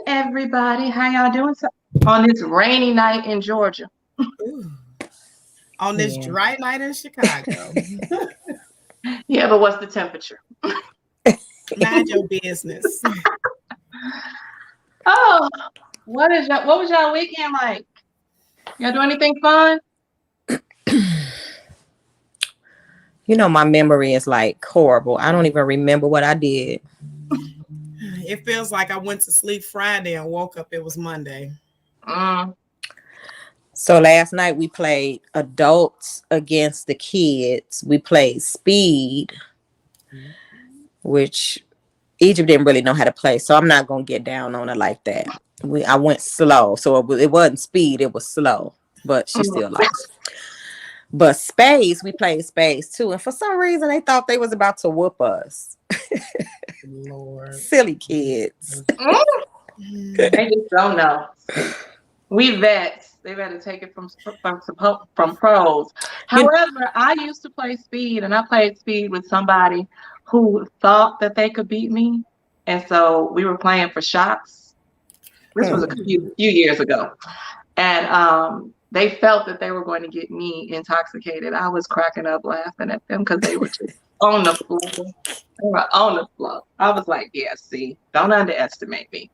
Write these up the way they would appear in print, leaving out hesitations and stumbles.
Everybody. How y'all doing on this rainy night in Georgia? Ooh. On this Yeah. dry night in Chicago. Yeah, but what's the temperature? Mind your business. Oh, what was y'all weekend like? Y'all do anything fun? You know, my memory is like horrible. I don't even remember what I did. It feels like I went to sleep Friday and woke up, it was Monday. Mm. So last night we played adults against the kids. We played speed, which Egypt didn't really know how to play. So I'm not going to get down on it like that. I went slow. So it wasn't speed. It was slow, but she still lost. But spades, we played spades too. And for some reason, they thought they was about to whoop us. Lord. Silly kids. They just don't know. We vets. They better take it from pros. However, I used to play speed, and I played speed with somebody who thought that they could beat me, and so we were playing for shots. This was a few years ago, and they felt that they were going to get me intoxicated. I was cracking up laughing at them because they were just on the floor. They were on the floor. I was like, yeah, see, don't underestimate me.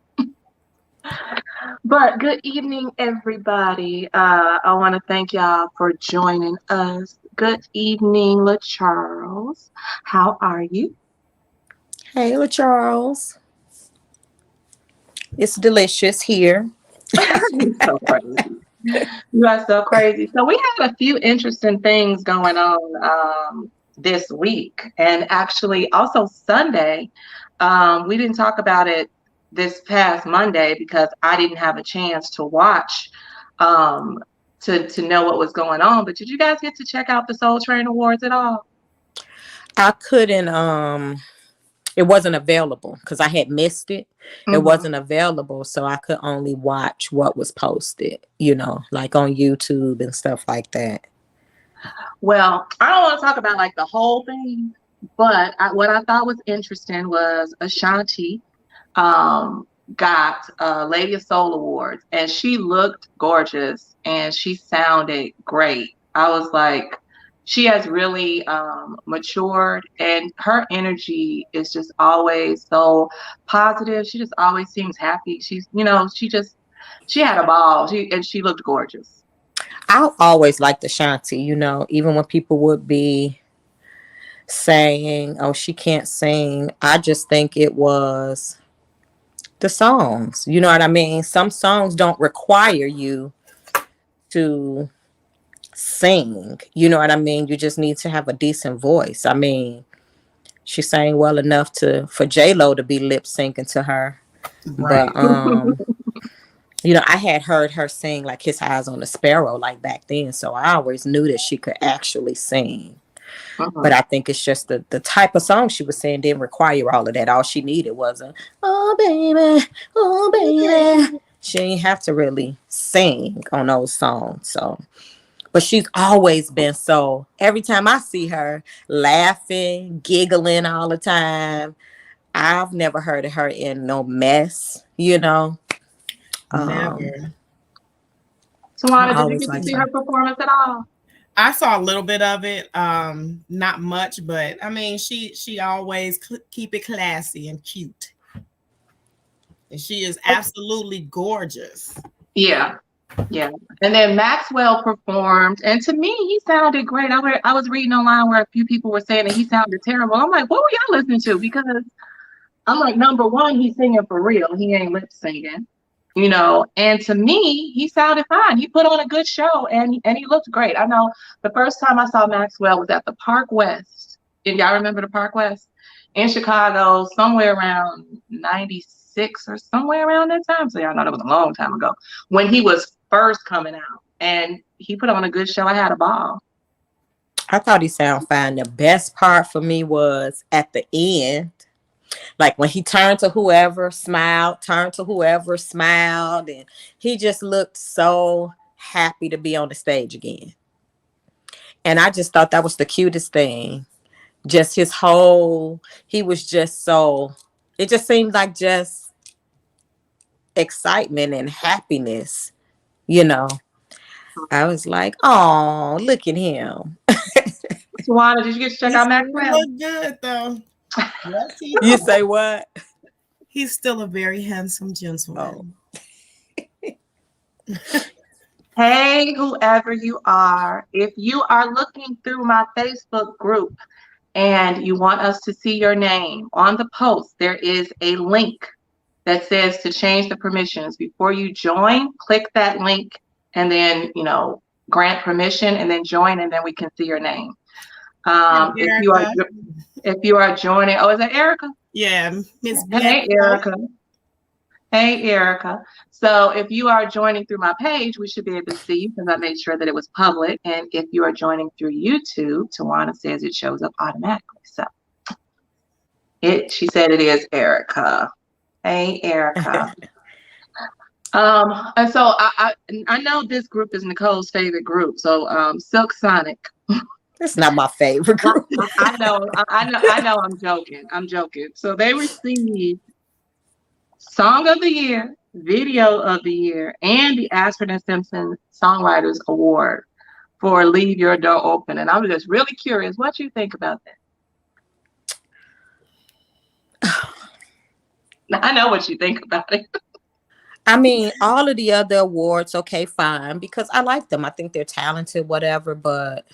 But good evening, everybody. I want to thank y'all for joining us. Good evening, LaCharles. How are you? Hey, Charles. It's delicious here. You're so crazy. You are so crazy. So we had a few interesting things going on this week, and actually also Sunday. We didn't talk about it this past Monday because I didn't have a chance to watch um, to know what was going on. But did you guys get to check out the Soul Train Awards at all? I couldn't it wasn't available because I had missed it. It wasn't available, so I could only watch what was posted, like on YouTube and stuff like that. Well, I don't want to talk about like the whole thing, but what I thought was interesting was Ashanti got Lady of Soul Awards, and she looked gorgeous and she sounded great. I was like, she has really matured, and her energy is just always so positive. She just always seems happy. She had a ball. She looked gorgeous. I always liked Ashanti, even when people would be saying, oh, she can't sing. I just think it was the songs. You know what I mean? Some songs don't require you to sing. You know what I mean? You just need to have a decent voice. I mean, she sang well enough for J-Lo to be lip syncing to her. Right. But I had heard her sing like His Eyes on the Sparrow like back then, so I always knew that she could actually sing. But I think it's just the type of song she was saying didn't require all of that. All she needed was oh baby. She didn't have to really sing on those songs. So, but she's always been so. Every time I see her laughing, giggling all the time, I've never heard of her in no mess. Never. Tawana, did you get to see her performance at all? I saw a little bit of it, not much, but I mean, she always keep it classy and cute, and she is absolutely gorgeous. Yeah. And then Maxwell performed, and to me, he sounded great. I was reading online where a few people were saying that he sounded terrible. I'm like, what were y'all listening to? Because I'm like, number one, he's singing for real. He ain't lip singing. And to me, he sounded fine. He put on a good show, and he looked great. I know the first time I saw Maxwell was at the Park West. And y'all remember the Park West in Chicago, somewhere around 96 or somewhere around that time. So y'all know that was a long time ago when he was first coming out, and he put on a good show. I had a ball. I thought he sounded fine. The best part for me was at the end. Like when he turned to whoever, smiled, and he just looked so happy to be on the stage again. And I just thought that was the cutest thing. Just he was just so, it just seemed like just excitement and happiness, you know. I was like, oh, look at him. Tawana, did you get to check He out still Maxwell? look good though. Yes, he You does. say what? He's still a very handsome Oh. gentleman. Hey, whoever you are, if you are looking through my Facebook group and you want us to see your name on the post, there is a link that says to change the permissions. Before you join, click that link and then, grant permission and then join, and then we can see your name. If Erica. you are joining, oh, is that Erica? Yeah, Miss Hey, Bledsoe. Erica. Hey, Erica. So if you are joining through my page, we should be able to see you because I made sure that it was public. And if you are joining through YouTube, Tawana says it shows up automatically. So she said it is Erica. Hey, Erica. And so I know this group is Nicole's favorite group. So Silk Sonic. It's not my favorite group. I know. I'm joking. I'm joking. So they received Song of the Year, Video of the Year, and the Ashford and Simpson Songwriters Award for Leave Your Door Open. And I'm just really curious what you think about that. I know what you think about it. I mean, all of the other awards, okay, fine, because I like them. I think they're talented, whatever, but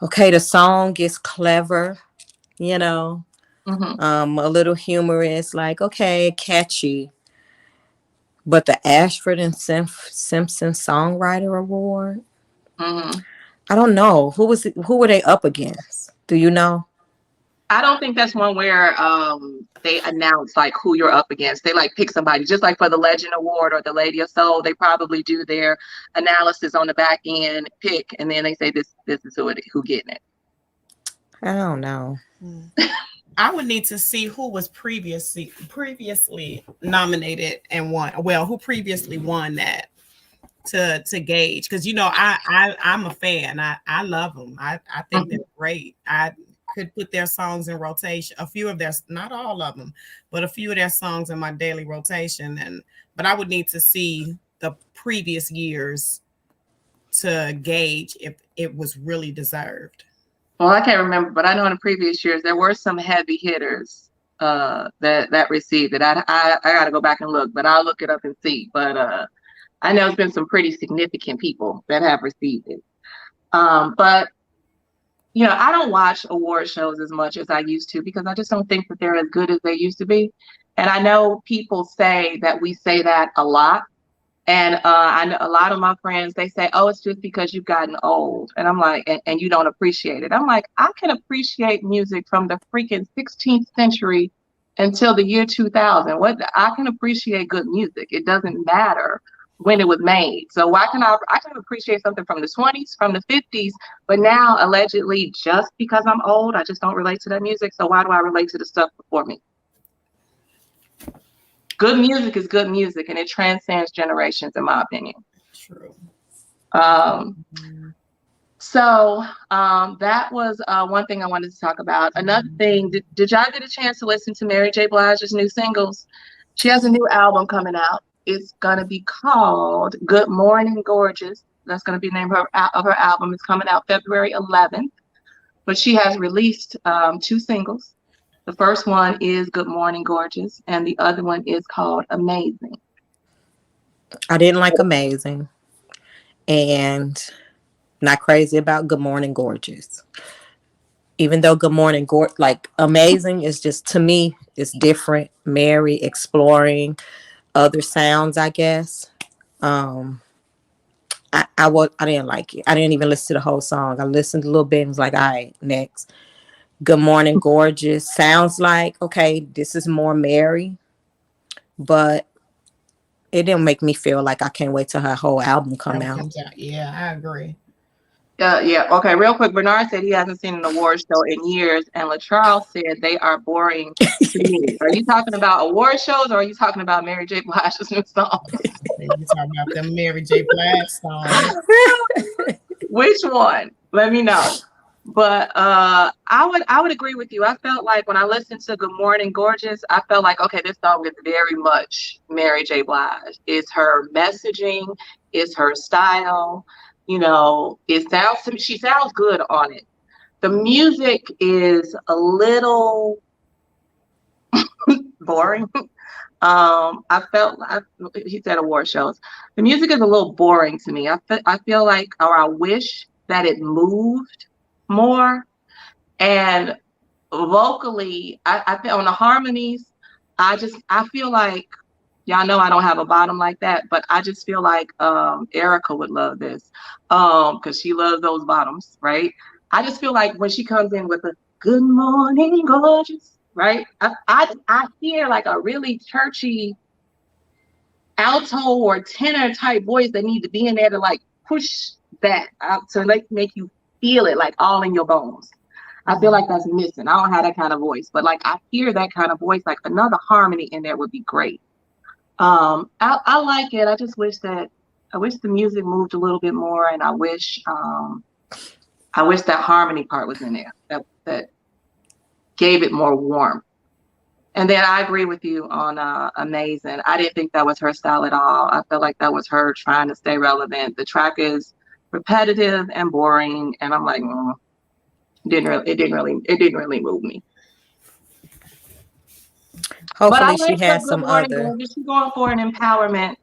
okay, the song is clever, a little humorous, like, okay, catchy. But the Ashford and Simpson Songwriter Award, I don't know. Who were they up against? Do you know? I don't think that's one where they announce like who you're up against. They like pick somebody, just like for the Legend Award or the Lady of Soul. They probably do their analysis on the back end, pick, and then they say this is who getting it. I don't know. I would need to see who was previously nominated and won. Well, who previously won that to gauge, because I'm a fan. I love them. I think they're great. I could put their songs in rotation, a few of their, not all of them, but a few of their songs in my daily rotation. But I would need to see the previous years to gauge if it was really deserved. Well, I can't remember, but I know in the previous years there were some heavy hitters that received it. I got to go back and look, but I'll look it up and see. But I know it's been some pretty significant people that have received it. But I don't watch award shows as much as I used to because I just don't think that they're as good as they used to be. And I know people say that we say that a lot. And I know a lot of my friends, they say, oh, it's just because you've gotten old. And I'm like, and you don't appreciate it. I'm like, I can appreciate music from the freaking 16th century until the year 2000. I can appreciate good music. It doesn't matter when it was made. So why can I can appreciate something from the 20s, from the 50s, but now allegedly just because I'm old, I just don't relate to that music. So why do I relate to the stuff before me? Good music is good music, and it transcends generations, in my opinion. True. So that was one thing I wanted to talk about. Another thing, did y'all get a chance to listen to Mary J. Blige's new singles? She has a new album coming out. It's going to be called Good Morning Gorgeous. That's going to be the name of her album. It's coming out February 11th. But she has released 2 singles. The first one is Good Morning Gorgeous, and the other one is called Amazing. I didn't like Amazing, and not crazy about Good Morning Gorgeous. Even though Good Morning like Amazing is just, to me, it's different. Mary exploring other sounds, I guess. I didn't like it. I didn't even listen to the whole song. I listened a little bit and was like, all right, next. Good Morning Gorgeous sounds like, okay, this is more Mary, but it didn't make me feel like I can't wait till her whole album comes out. Yeah, I agree. Yeah. Okay. Real quick, Bernard said he hasn't seen an award show in years, and LaCharles said they are boring to me. Are you talking about award shows, or are you talking about Mary J. Blige's new songs? You talking about them Mary J. Blige songs? Which one? Let me know. But I would agree with you. I felt like when I listened to Good Morning Gorgeous, I felt like, okay, this song is very much Mary J. Blige. It's her messaging, it's her style. You know, it sounds to me, she sounds good on it. The music is a little boring. He said award shows. The music is a little boring to me. I feel like, or I wish that it moved more. And vocally, I feel on the harmonies, I feel like, y'all know I don't have a bottom like that, but I just feel like Erica would love this. Because she loves those bottoms, right? I just feel like when she comes in with a good morning, gorgeous, right? I hear like a really churchy alto or tenor type voice that need to be in there to like push that out to like make you feel it like all in your bones. I feel like that's missing. I don't have that kind of voice, but like I hear that kind of voice, like another harmony in there would be great. I like it. I wish the music moved a little bit more, and I wish that harmony part was in there. That gave it more warmth. And then I agree with you on Amazing. I didn't think that was her style at all. I felt like that was her trying to stay relevant. The track is repetitive and boring, and I'm like, it didn't really move me. Hopefully she has some other. She's going for an empowerment,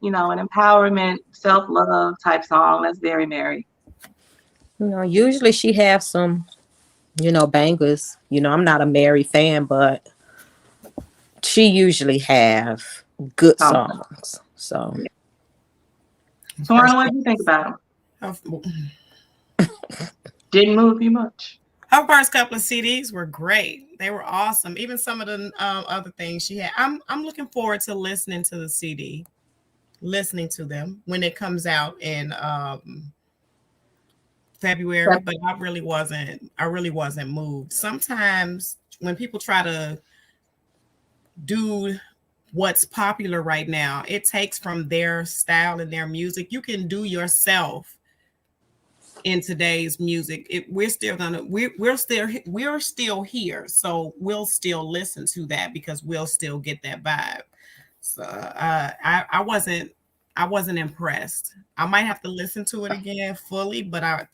self-love type song. That's very Mary. You know, usually she has some, bangers. I'm not a Mary fan, but she usually have good songs. So, Lauren, what do you think about them? Didn't move you much. Her first couple of CDs were great. They were awesome. Even some of the other things she had. I'm looking forward to listening to the CD, listening to them when it comes out in February. But I really wasn't moved. Sometimes when people try to do what's popular right now, it takes from their style and their music. You can do yourself in today's music. We're still here, so we'll still listen to that because we'll still get that vibe. So I wasn't impressed. I might have to listen to it again fully, but I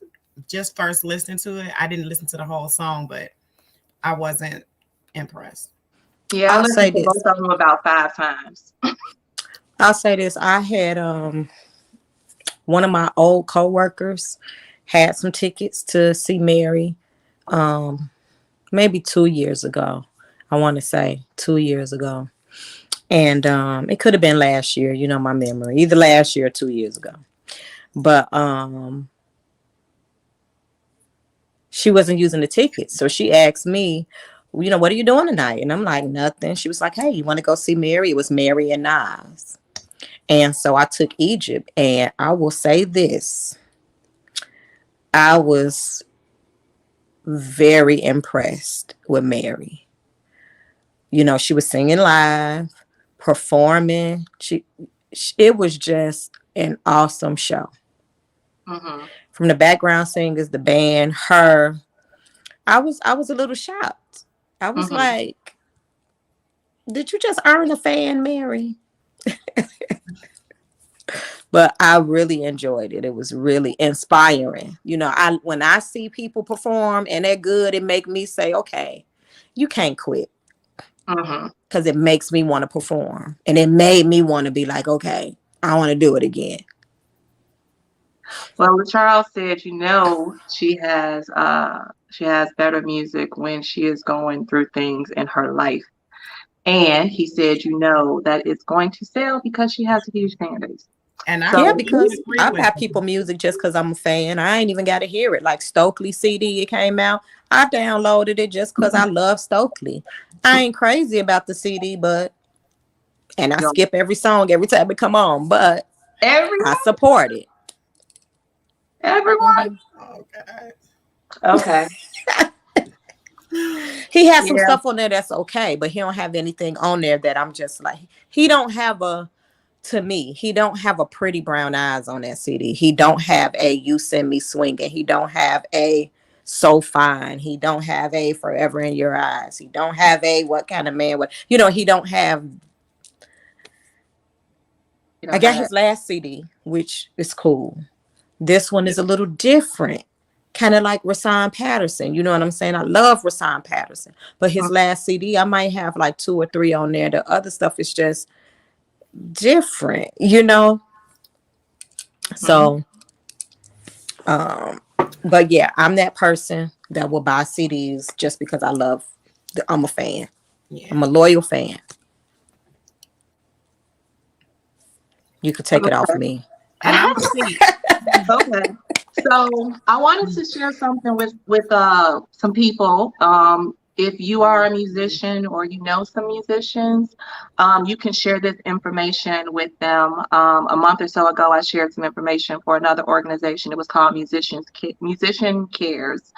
just first listened to it. I didn't listen to the whole song, but I wasn't impressed. Yeah, I listened to both of them about 5 times. I'll say this. I had one of my old coworkers had some tickets to see Mary maybe 2 years ago. I want to say 2 years ago. And it could have been last year, my memory, either last year or 2 years ago. But she wasn't using the tickets. So she asked me, what are you doing tonight? And I'm like, nothing. She was like, hey, you want to go see Mary? It was Mary and Nas. And so I took Egypt. And I will say this. I was very impressed with Mary. She was singing live, performing. It was just an awesome show. Mm-hmm. From the background singers, the band, her. I was a little shocked. I was like, did you just earn a fan, Mary? But I really enjoyed it. It was really inspiring. When I see people perform and they're good, it make me say, okay, you can't quit. Because it makes me want to perform. And it made me want to be like, okay, I want to do it again. Well, Charles said, she has better music when she is going through things in her life. And he said, that it's going to sell because she has a huge fan base. And because I buy people music just because I'm a fan. I ain't even got to hear it. Like Stokely CD, it came out. I downloaded it just because I love Stokely. I ain't crazy about the CD, and I skip every song every time it come on, but I support it. Everyone? Okay. He has some stuff on there that's okay, but he don't have anything on there that I'm just like, he don't have a Pretty Brown Eyes on that CD. He don't have a You Send Me Swinging. He don't have a so fine. He don't have a Forever in Your Eyes. He don't have a What Kind of Man. What, you know, he don't have. You I don't got have that. his last CD, which is cool. This one is a little different, kind of like Rasan Patterson. You know what I'm saying? I love Rasan Patterson, but his last CD, I might have like 2 or 3 on there. The other stuff is just different, you know. So, but yeah, I'm that person that will buy CDs just because I love. I'm a fan. Yeah. I'm a loyal fan. You could take it off me. And I'm a see. Okay. So I wanted to share something with some people. If you are a musician or you know some musicians, you can share this information with them. A month or so ago, I shared some information for another organization. It was called Musician Cares.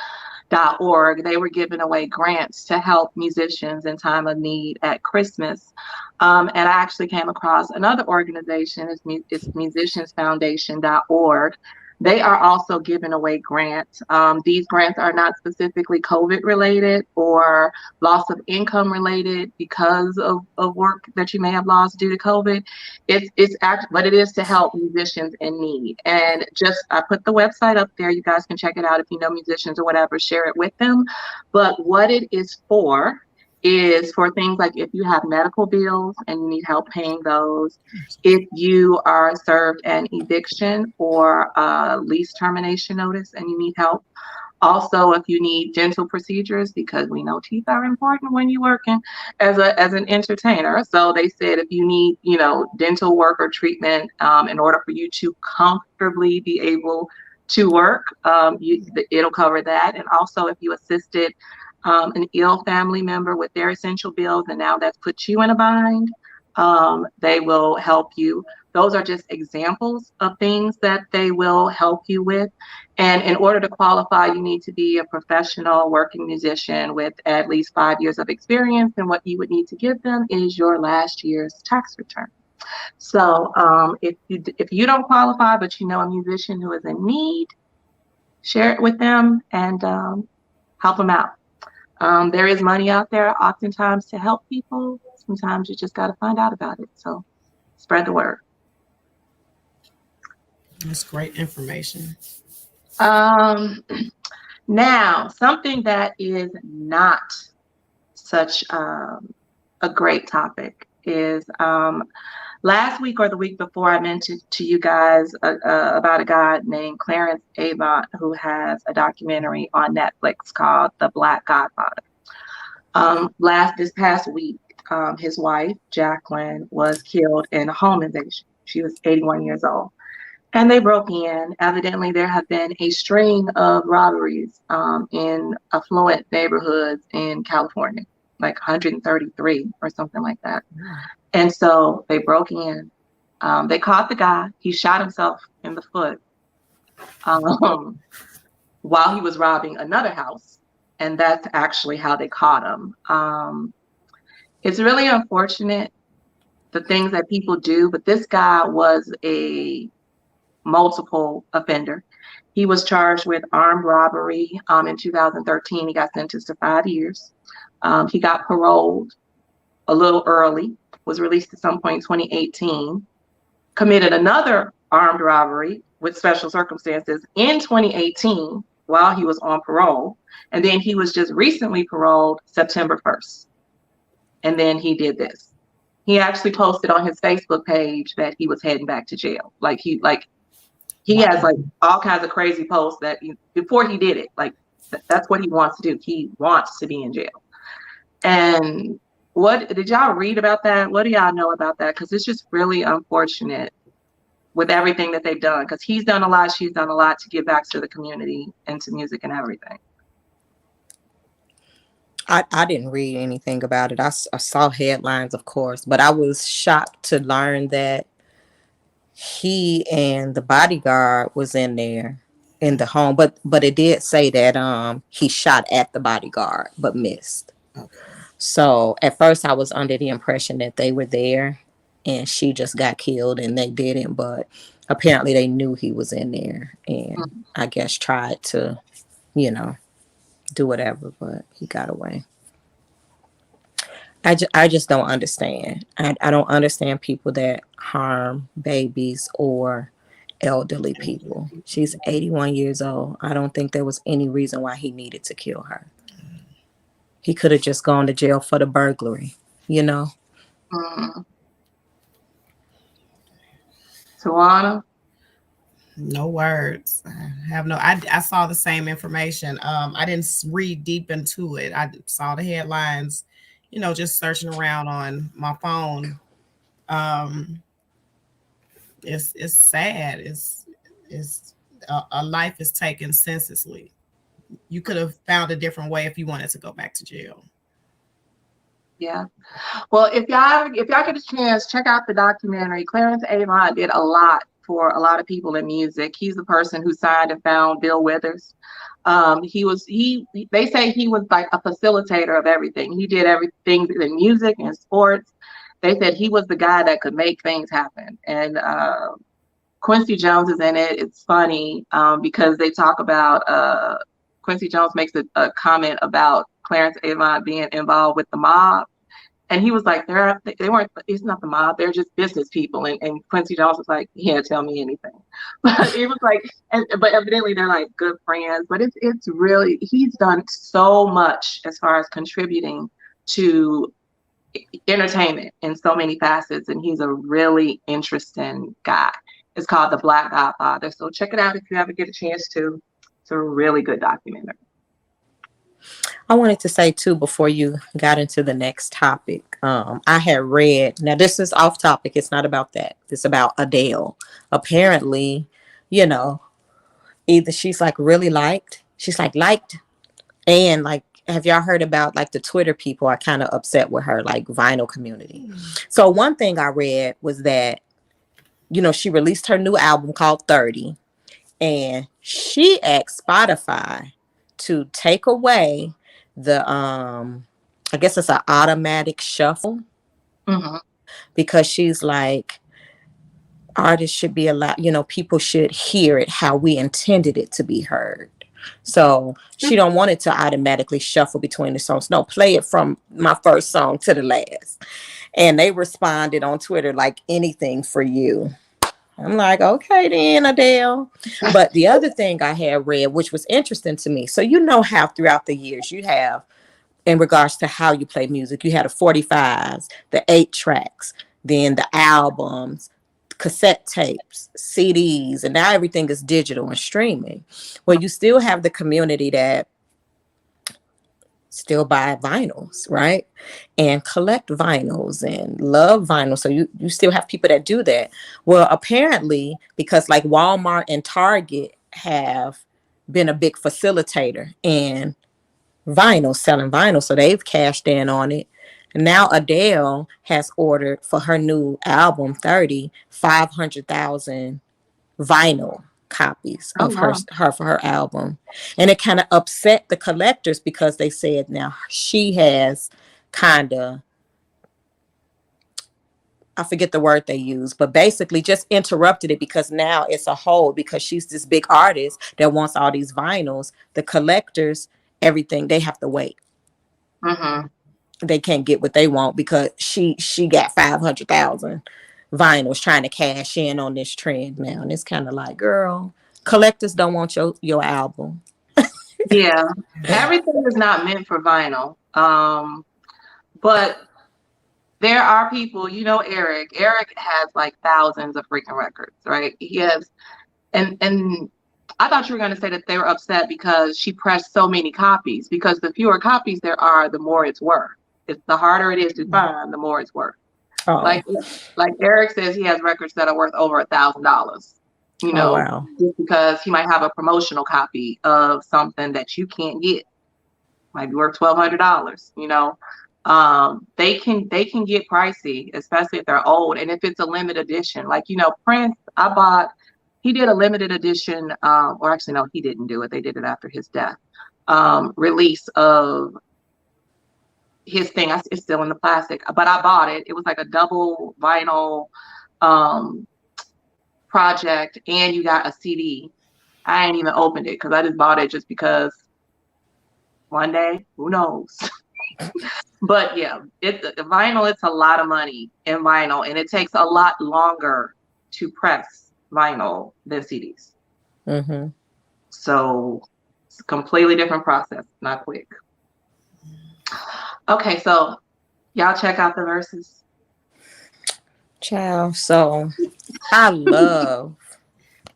.org. They were giving away grants to help musicians in time of need at Christmas. And I actually came across another organization, it's musiciansfoundation.org. They are also giving away grants. These grants are not specifically COVID related or loss of income related because of work that you may have lost due to COVID. But it is to help musicians in need. And just I put the website up there. You guys can check it out if you know musicians or whatever. Share it with them. But what it is for things like if you have medical bills and you need help paying those, if you are served an eviction or a lease termination notice and you need help. Also, if you need dental procedures, because we know teeth are important when you're working as an entertainer. So they said if you need, dental work or treatment in order for you to comfortably be able to work, it'll cover that. And also, if you assisted an ill family member with their essential bills, and now that's put you in a bind, they will help you. Those are just examples of things that they will help you with. And in order to qualify, you need to be a professional working musician with at least 5 years of experience. And what you would need to give them is your last year's tax return. So if you don't qualify, but you know a musician who is in need, share it with them and help them out. There is money out there oftentimes to help people. Sometimes you just got to find out about it. So spread the word. That's great information. Now, something that is not such a great topic is last week or the week before I mentioned to you guys about a guy named Clarence Avant who has a documentary on Netflix called The Black Godfather. This past week, his wife, Jacqueline, was killed in a home invasion. She was 81 years old. And they broke in. Evidently, there have been a string of robberies in affluent neighborhoods in California, like 133 or something like that. And so they broke in. They caught the guy. He shot himself in the foot while he was robbing another house. And that's actually how they caught him. It's really unfortunate, the things that people do, but this guy was a multiple offender. He was charged with armed robbery in 2013. He got sentenced to 5 years. He got paroled a little early, was released at some point in 2018, committed another armed robbery with special circumstances in 2018 while he was on parole. And then he was just recently paroled September 1st. And then he did this. He actually posted on his Facebook page that he was heading back to jail. He has like all kinds of crazy posts that before he did it, that's what he wants to do. He wants to be in jail. And what did y'all read about that? What do y'all know about that? Because it's just really unfortunate with everything that they've done. Because he's done a lot, she's done a lot to give back to the community and to music and everything. I didn't read anything about it. I saw headlines, of course, but I was shocked to learn that he and the bodyguard was in there in the home. But it did say that he shot at the bodyguard but missed. Okay. So at first I was under the impression that they were there and she just got killed and they didn't. But apparently they knew he was in there and I guess tried to, do whatever, but he got away. I just don't understand. I don't understand people that harm babies or elderly people. She's 81 years old. I don't think there was any reason why he needed to kill her. He could have just gone to jail for the burglary, you know? Tawana? No words. I saw the same information. I didn't read deep into it. I saw the headlines, just searching around on my phone. It's sad. It's a life is taken senselessly. You could have found a different way if you wanted to go back to jail. Yeah. Well, if y'all get a chance, check out the documentary. Clarence Avant did a lot for a lot of people in music. He's the person who signed and found Bill Withers. They say he was like a facilitator of everything. He did everything in music and sports. They said he was the guy that could make things happen. And Quincy Jones is in it. It's funny because they talk about Quincy Jones makes a comment about Clarence Avant being involved with the mob. And he was like, they weren't, it's not the mob, they're just business people. And Quincy Jones was like, he can't tell me anything. But it was like, but evidently they're like good friends. But it's really, he's done so much as far as contributing to entertainment in so many facets. And he's a really interesting guy. It's called The Black Godfather. So check it out if you ever get a chance to. It's a really good documentary. I wanted to say too, before you got into the next topic, I had read, now this is off topic. It's not about that. It's about Adele. Apparently, either she's like really liked, and like, have y'all heard about like the Twitter people are kind of upset with her, like vinyl community. So one thing I read was that, she released her new album called 30, and she asked Spotify to take away the I guess it's an automatic shuffle, because she's like, artists should be allowed, people should hear it how we intended it to be heard. So she don't want it to automatically shuffle between the songs. No, play it from my first song to the last. And they responded on Twitter like, anything for you. I'm like, okay then, Adele. But the other thing I had read, which was interesting to me, so how throughout the years you have, in regards to how you play music, you had the 45s, the 8 tracks, then the albums, cassette tapes, CDs, and now everything is digital and streaming. Well, you still have the community that still buy vinyls, right? And collect vinyls and love vinyls. So you still have people that do that. Well, apparently, because like Walmart and Target have been a big facilitator in vinyl, selling vinyl, so they've cashed in on it. And now Adele has ordered for her new album 30, 500,000 vinyl copies of her for her album. And it kind of upset the collectors because they said now she has kind of, I forget the word they use, but basically just interrupted it, because now it's a hole, because she's this big artist that wants all these vinyls. The collectors, everything, they have to wait. They can't get what they want because she got 500,000 vinyls trying to cash in on this trend now. And it's kind of like, girl, collectors don't want your album. Yeah, everything is not meant for vinyl. But there are people, Eric has like thousands of freaking records, right? He has, and I thought you were going to say that they were upset because she pressed so many copies, because the fewer copies there are, the more it's worth. It's the harder it is to find, the more it's worth. Oh. Like Eric says, he has records that are worth over $1,000. Wow. Just because he might have a promotional copy of something that you can't get, might be worth $1,200. They can get pricey, especially if they're old, and if it's a limited edition. Like Prince, he did a limited edition, or actually no, he didn't do it. They did it after his death. Release of his thing. It's still in the plastic, but I bought it. It was like a double vinyl project, and you got a CD. I ain't even opened it because I just bought it just because one day, who knows? But yeah, vinyl. It's a lot of money in vinyl, and it takes a lot longer to press vinyl than CDs. Mm-hmm. So it's a completely different process, not quick. Okay, so y'all check out the verses. Child. So I love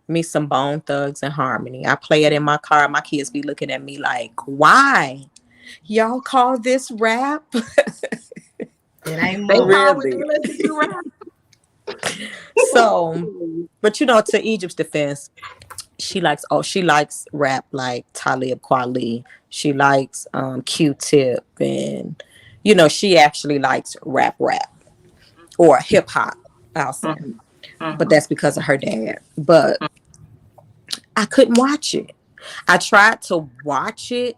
me some Bone Thugs and Harmony. I play it in my car. My kids be looking at me like, why? Y'all call this rap? It ain't They more. call what Really? they listen to rap. So, but to Egypt's defense, she likes rap like Talib Kweli. She likes Q-Tip, and she actually likes rap or hip hop, I'll say. But that's because of her dad. But I couldn't watch it. I tried to watch it.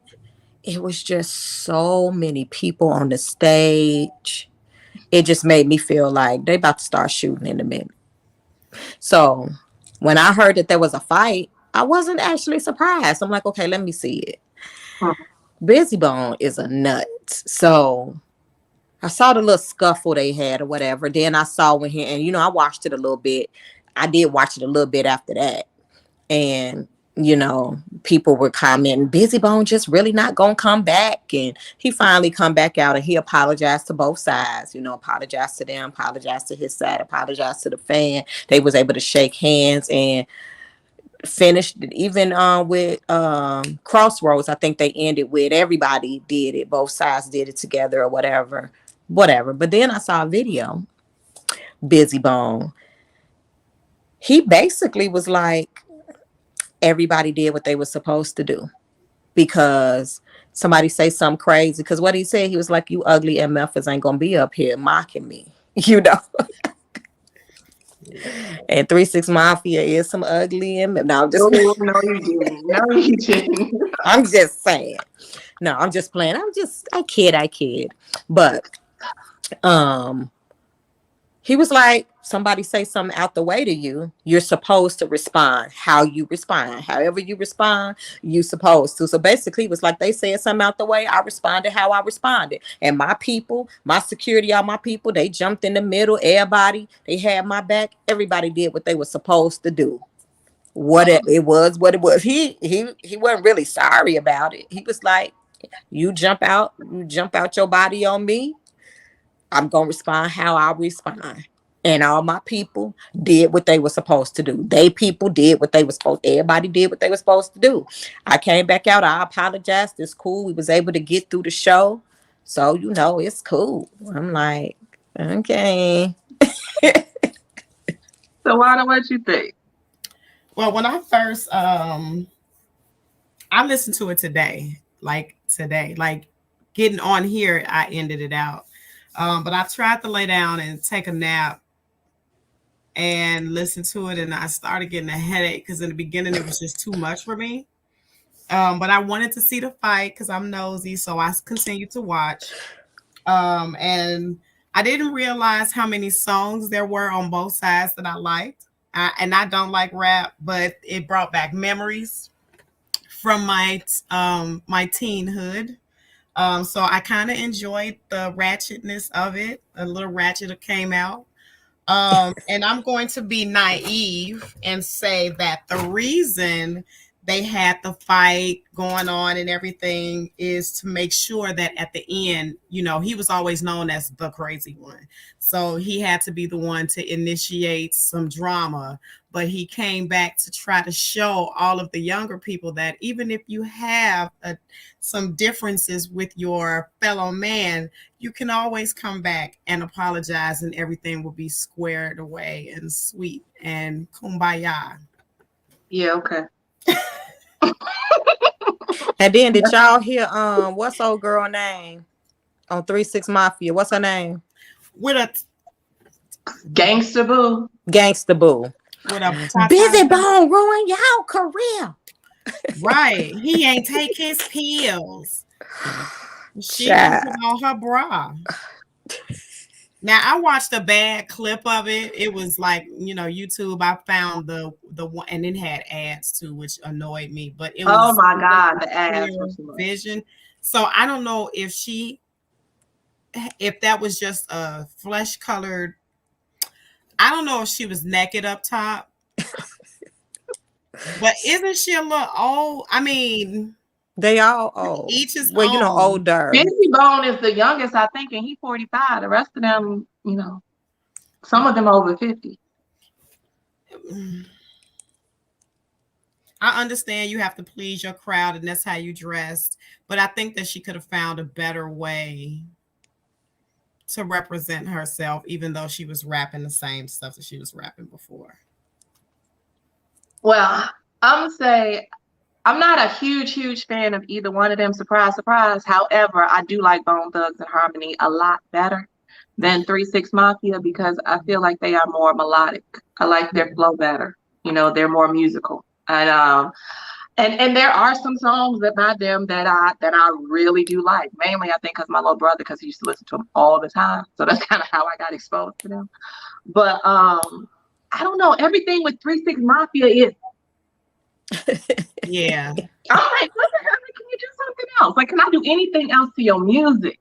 It was just so many people on the stage. It just made me feel like they about to start shooting in a minute. So when I heard that there was a fight, I wasn't actually surprised. I'm like, okay, let me see it. Busy Bone is a nut. So I saw the little scuffle they had or whatever. Then I saw when I watched it a little bit. I did watch it a little bit after that. And, people were commenting, Busy Bone just really not going to come back. And he finally come back out and he apologized to both sides, apologized to them, apologized to his side, apologized to the fan. They was able to shake hands and finished it. Even with Crossroads, I think they ended with everybody did it. Both sides did it together or whatever. But then I saw a video, Busy Bone. He basically was like, everybody did what they were supposed to do because somebody say something crazy. Because what he said, he was like, you ugly MFers ain't gonna be up here mocking me, And 3-6 Mafia is some ugly and no, I'm just no, you didn't. No, you didn't. I'm just saying. No, I'm just playing. I kid. But he was like, somebody say something out the way to you, you're supposed to respond how you respond. However you respond, you supposed to. So basically, it was like they said something out the way, I responded how I responded. And my people, my security, all my people, they jumped in the middle. Everybody, they had my back. Everybody did what they were supposed to do. What it was. He wasn't really sorry about it. He was like, you jump out your body on me, I'm gonna respond how I respond. And all my people did what they were supposed to do. People did what they were supposed. Everybody did what they were supposed to do. I came back out. I apologized. It's cool. We was able to get through the show. So, it's cool. I'm like, okay. So, Lana, what you think? Well, when I first, I listened to it today, like getting on here, I ended it out. But I tried to lay down and take a nap and listen to it, and I started getting a headache because in the beginning it was just too much for me. But I wanted to see the fight because I'm nosy, so I continued to watch. And I didn't realize how many songs there were on both sides that I liked. And I don't like rap, but it brought back memories from my teenhood. So I kind of enjoyed the ratchetness of it. A little ratchet came out. And I'm going to be naive and say that the reason they had the fight going on and everything is to make sure that at the end, he was always known as the crazy one. So he had to be the one to initiate some drama. But he came back to try to show all of the younger people that even if you have some differences with your fellow man, you can always come back and apologize and everything will be squared away and sweet and kumbaya. Yeah, okay. And then did y'all hear what's old girl name on 3-6 Mafia? What's her name? With a Gangsta Boo. Gangsta Boo. With a Busy Bone ruin y'all career. Right. He ain't take his pills. She didn't put on her bra. Now I watched a bad clip of it. It was like, YouTube. I found the one, and it had ads too, which annoyed me. But it was my God, the ads. vision. So I don't know if that was just a flesh colored. I don't know if she was naked up top, but isn't she a little old? I mean, They all old. each is Well, you know, own. older. Busy Bone is the youngest, I think, and he's 45. The rest of them, you know, some of them over 50. I understand you have to please your crowd and that's how you dressed, but I think that she could have found a better way to represent herself, even though she was rapping the same stuff that she was rapping before. Well, I'm gonna say I'm not a huge fan of either one of them. Surprise, surprise. However, I do like Bone Thugs and Harmony a lot better than 3-6 Mafia because I feel like they are more melodic. I like their flow better. You know, they're more musical. And there are some songs that by them that I really do like. Mainly, I think, because my little brother, because he used to listen to them all the time. So that's kind of how I got exposed to them. But I don't know. Everything with 3-6 Mafia is. Yeah. I'm like, what the hell? Can you do something else? Like, can I do anything else to your music?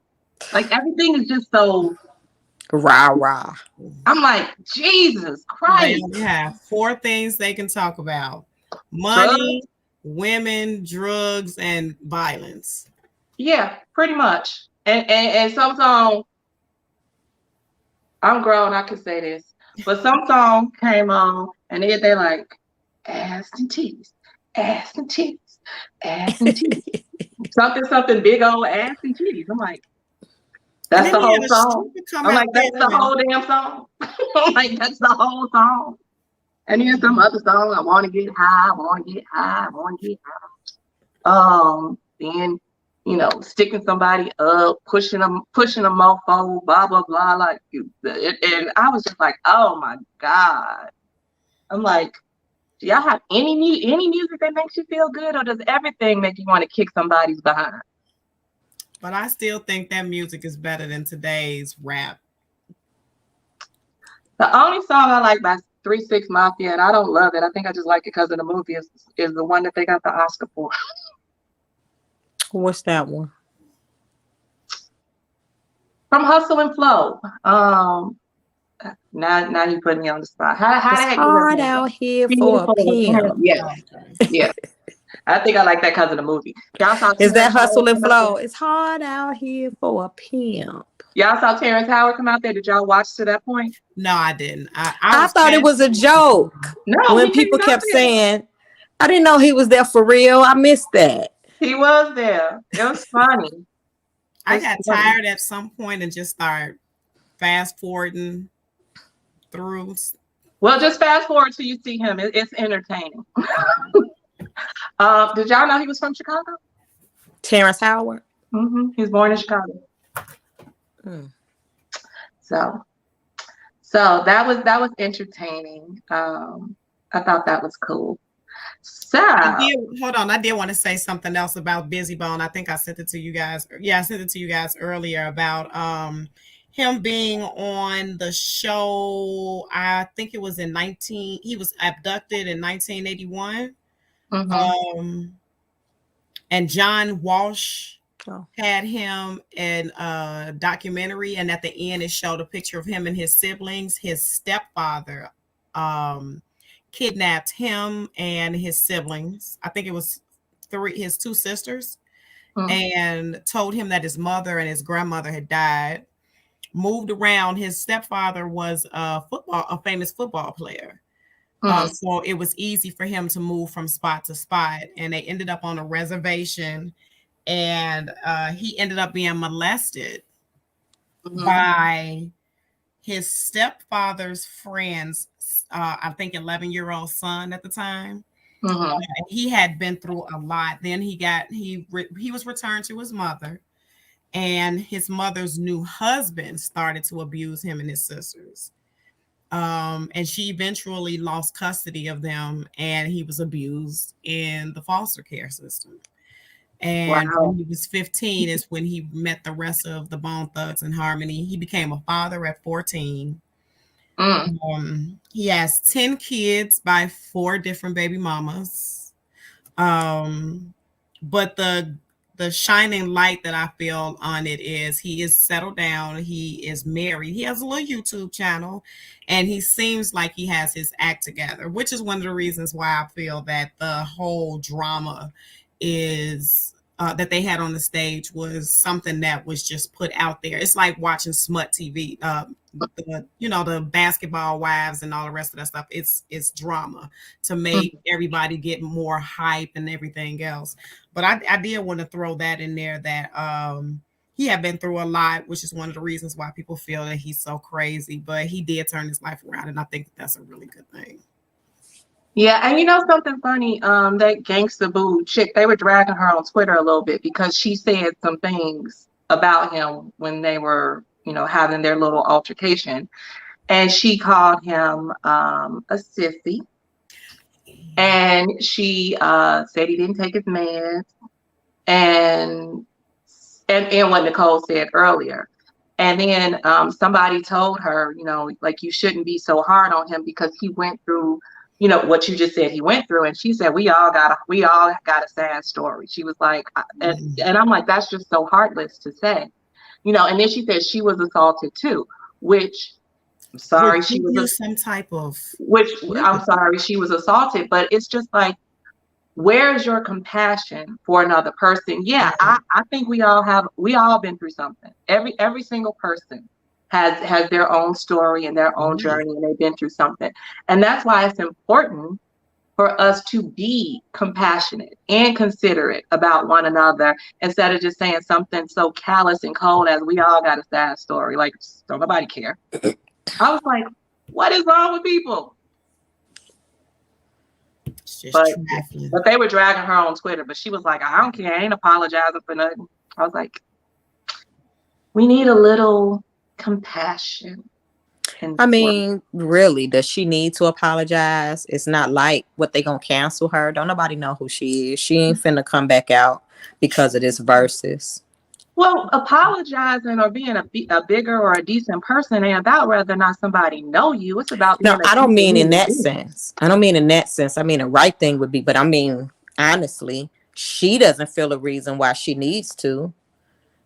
Like, everything is just so rah. I'm like, Jesus They Christ. only have 4 things they can talk about: money, women, drugs, and violence. Yeah, pretty much. And some song, I'm grown, I can say this, but some song came on and they're like, ass and titties, ass and titties, ass and titties. something big old ass and titties. I'm like, that's the whole song. I'm like, that's the whole damn song. I'm like, that's the whole song. And then some other song, I want to get high, I want to get high, I want to get high. Then, you know, sticking somebody up, pushing a mofo, blah, blah, blah. Like, and I was just like, oh my God. I'm like, do y'all have any music that makes you feel good, or does everything make you want to kick somebody's behind? But I still think that music is better than today's rap. The only song I like by 3-6 Mafia, and I don't love it, I think I just like it because of the movie, is the one that they got the Oscar for. What's that one? From Hustle and Flow. Now you put me on the spot. How the heck hard out here for a pimp. Yeah. I think I like that because of the movie. Y'all saw Is that Hustle and Flow? It's hard out here for a pimp. Y'all saw Terrence Howard come out there. Did y'all watch to that point? No, I didn't. I thought it was a joke. No, when people kept saying, I didn't know he was there for real. I missed that. He was there. It was funny. I got tired at some point and just started fast forwarding through. Well, just fast forward till you see him. It's entertaining. Did y'all know he was from Chicago? Terrence Howard? Mm-hmm. He was born in Chicago. So that was entertaining. I thought that was cool. So hold on, I did want to say something else about Busy Bone. I think I sent it to you guys. Yeah, I sent it to you guys earlier about him being on the show. I think it was he was abducted in 1981. Mm-hmm. And John Walsh had him in a documentary, and at the end it showed a picture of him and his siblings. His stepfather kidnapped him and his siblings. I think it was his 2 sisters, and told him that his mother and his grandmother had died. Moved around. His stepfather was a famous football player. So it was easy for him to move from spot to spot, and they ended up on a reservation, and he ended up being molested by his stepfather's friend's, I think 11-year-old son at the time. He had been through a lot. Then he was returned to his mother, and his mother's new husband started to abuse him and his sisters. And she eventually lost custody of them, and he was abused in the foster care system. And when he was 15 is when he met the rest of the Bone Thugs and Harmony. He became a father at 14. He has 10 kids by 4 different baby mamas. But the the shining light that I feel on it is he is settled down. He is married. He has a little YouTube channel, and he seems like he has his act together, which is one of the reasons why I feel that the whole drama is that they had on the stage was something that was just put out there. It's like watching smut TV. The basketball wives and all the rest of that stuff. It's drama to make everybody get more hype and everything else. But I did want to throw that in there that he had been through a lot, which is one of the reasons why people feel that he's so crazy. But he did turn his life around, and I think that's a really good thing. Yeah, and you know something funny? That Gangsta Boo chick, they were dragging her on Twitter a little bit because she said some things about him when they were, having their little altercation. And she called him a sissy. And she said he didn't take his meds. And what Nicole said earlier. And then somebody told her, like, you shouldn't be so hard on him because he went through what you just said he went through. And she said, we all got a sad story. She was like, and I'm like, that's just so heartless to say, and then she said she was assaulted too, which I'm sorry, she was some type of, I'm sorry, she was assaulted, but it's just like, where's your compassion for another person? Yeah, I think we all been through something. Every single person has their own story and their own journey, and they've been through something. And that's why it's important for us to be compassionate and considerate about one another instead of just saying something so callous and cold as we all got a sad story. Like, don't nobody care. I was like, what is wrong with people? But they were dragging her on Twitter, but she was like, I don't care. I ain't apologizing for nothing. I was like, we need a little compassion. I mean, really, does she need to apologize? It's not like what they gonna cancel her. Don't nobody know who she is. She ain't finna come back out because of this versus. Well, apologizing or being a bigger or a decent person ain't about whether or not somebody know you. It's about no. I don't mean in that sense. I don't mean in that sense. I mean the right thing would be, but I mean honestly, she doesn't feel a reason why she needs to.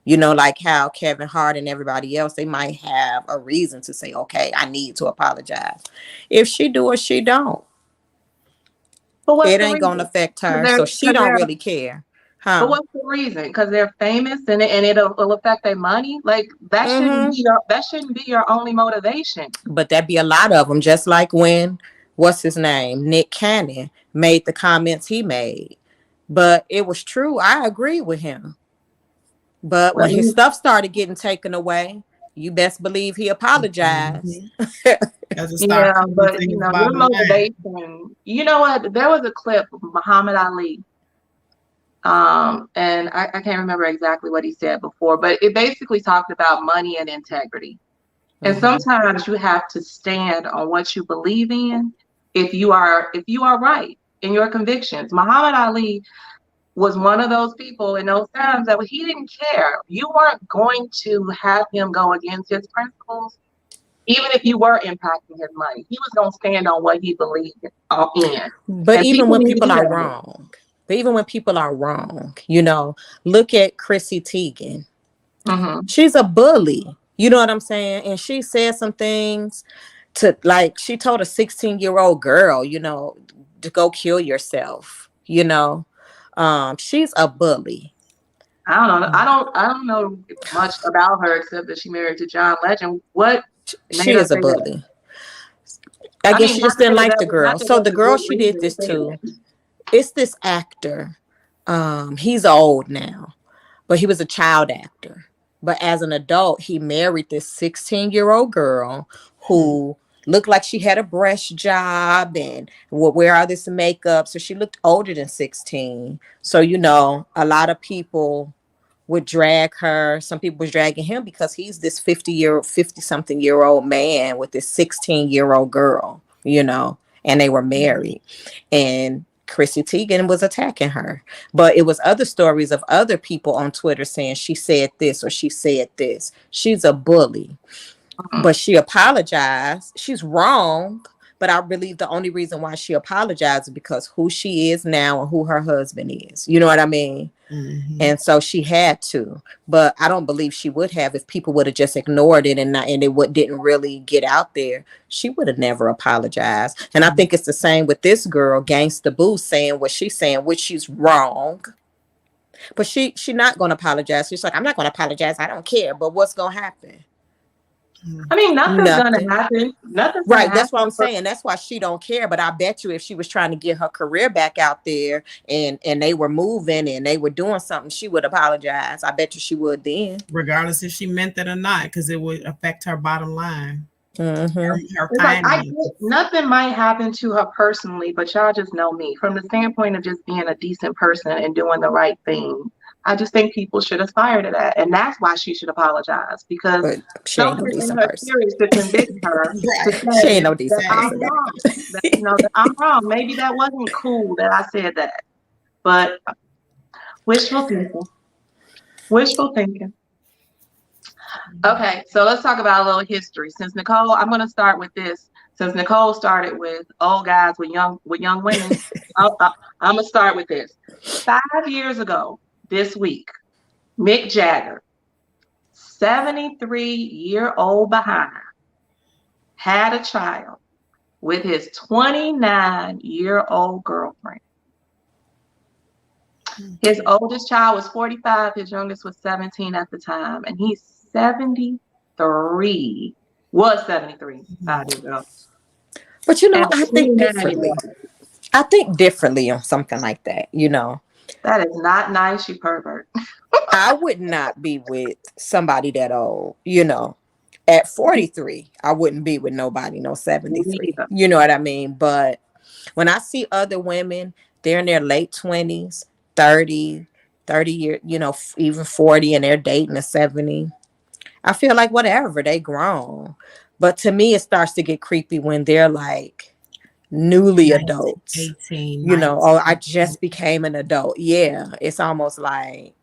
Like how Kevin Hart and everybody else, they might have a reason to say, okay, I need to apologize. If she do or she don't, it ain't gonna affect her, so she don't really care. Huh? But what's the reason? Because they're famous and it'll affect their money. Like that shouldn't be your only motivation. But that'd be a lot of them. Just like when what's his name, Nick Cannon, made the comments he made, but it was true. I agree with him. But when his stuff started getting taken away, you best believe he apologized. Yeah, but your motivation. You know what? There was a clip of Muhammad Ali. And I can't remember exactly what he said before, but it basically talked about money and integrity. And sometimes you have to stand on what you believe in if you are right in your convictions. Muhammad Ali was one of those people in those times that he didn't care. You weren't going to have him go against his principles, even if you were impacting his money. He was going to stand on what he believed in. But even when people are wrong. But even when people are wrong, look at Chrissy Teigen. She's a bully. You know what I'm saying? And she said some things she told a 16-year-old girl, to go kill yourself. She's a bully. I don't know. I don't know much about her except that she married to John Legend. What? She is a bully. I guess she just didn't like the girl. So the girl she did this to. It's this actor. He's old now, but he was a child actor. But as an adult, he married this 16-year-old girl who looked like she had a breast job and would wear all this makeup. So she looked older than 16. So, a lot of people would drag her. Some people was dragging him because he's this 50-something-year-old man with this 16-year-old girl, and they were married. And Chrissy Teigen was attacking her. But it was other stories of other people on Twitter saying she said this or she said this. She's a bully. But she apologized. She's wrong. But I believe the only reason why she apologized is because who she is now and who her husband is. You know what I mean? Mhm. And so she had to, but I don't believe she would have if people would have just ignored it and it didn't really get out there. She would have never apologized. And I think it's the same with this girl, Gangsta Boo, saying what she's saying, which she's wrong. But she not going to apologize. She's like, I'm not going to apologize. I don't care. But what's going to happen? I mean, nothing's Nothing. gonna happen. Nothing's Right. gonna That's what happen I'm saying. That's why she don't care. But I bet you if she was trying to get her career back out there and they were moving and they were doing something, she would apologize. I bet you she would then. Regardless if she meant it or not, because it would affect her bottom line. Mm-hmm. Her It's like finances. nothing might happen to her personally, but y'all just know me from the standpoint of just being a decent person and doing the right thing. I just think people should aspire to that, and that's why she should apologize because But she ain't no something in decent her person. spirit to convict her to Right. She say ain't no that decent I'm person. wrong. That, that I'm wrong. Maybe that wasn't cool that I said that, but wishful thinking. Wishful thinking. Okay, so let's talk about a little history. Since Nicole, I'm going to start with this. Since Nicole started with old guys with young women, I'm going to start with this. 5 years ago this week, Mick Jagger, 73-year-old behind, had a child with his 29-year-old girlfriend. His oldest child was 45. His youngest was 17 at the time, and he's 73. Was 73 5 years ago. But you know, And I think 29 differently. years old. I think differently on something like that, you know. That is not nice, you pervert. I would not be with somebody that old, you know. At 43, I wouldn't be with nobody, no 73. Neither. You know what I mean? But when I see other women, they're in their late 20s, 30 years, you know, even 40, and they're dating a 70. I feel like whatever, they grown. But to me, it starts to get creepy when they're like newly 19, adults. 18, You know, 19. oh, I just became an adult. Yeah, it's almost like,